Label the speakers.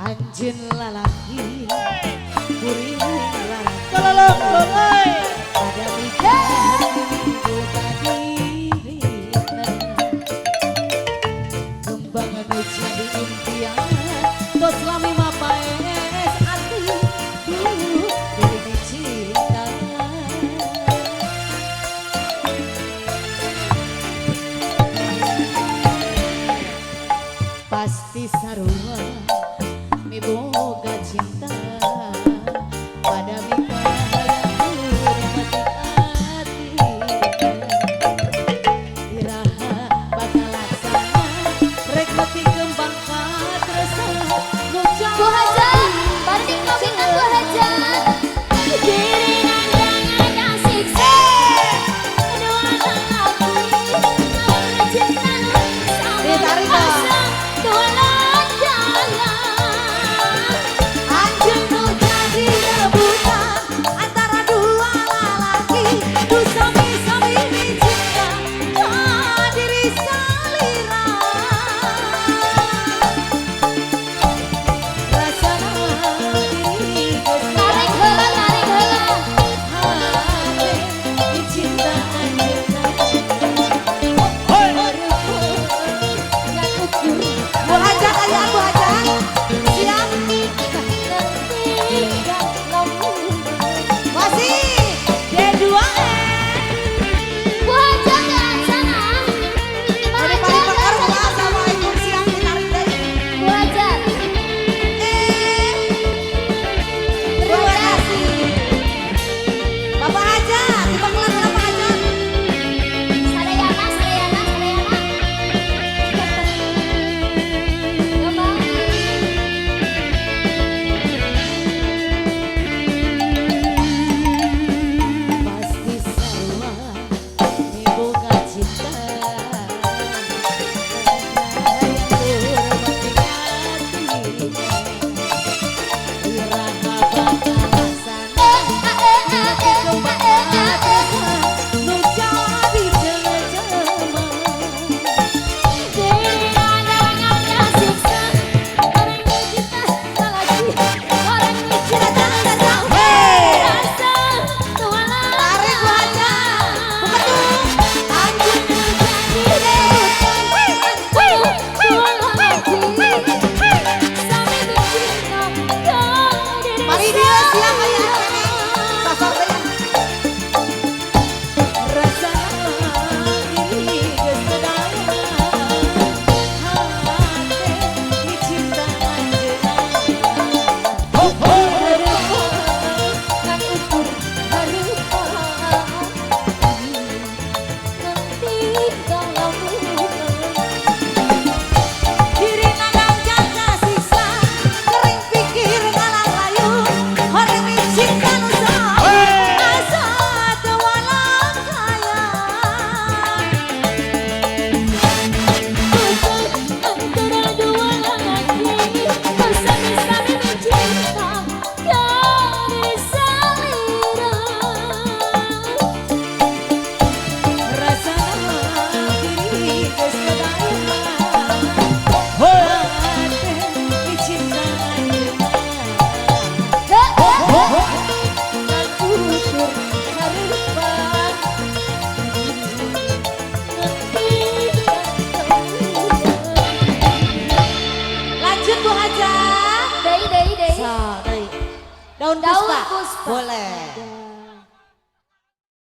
Speaker 1: Anjeun lalaki kuring lalaki
Speaker 2: Tolong
Speaker 1: pada mikir minggu tadi kembang anu jadi impian tos lami mapaes ati diri cinta pasti sarua boga cinta pada mika mati hati iraha bakal laksana rek mati kembang katresa ngucap
Speaker 3: Bu Haja batik kopikan Bu Haja diri jangan siksa kedua lelaki cinta
Speaker 1: ditarik dong
Speaker 3: tolong jangan
Speaker 1: daun
Speaker 3: Daun
Speaker 1: puspa
Speaker 3: puspa.
Speaker 1: boleh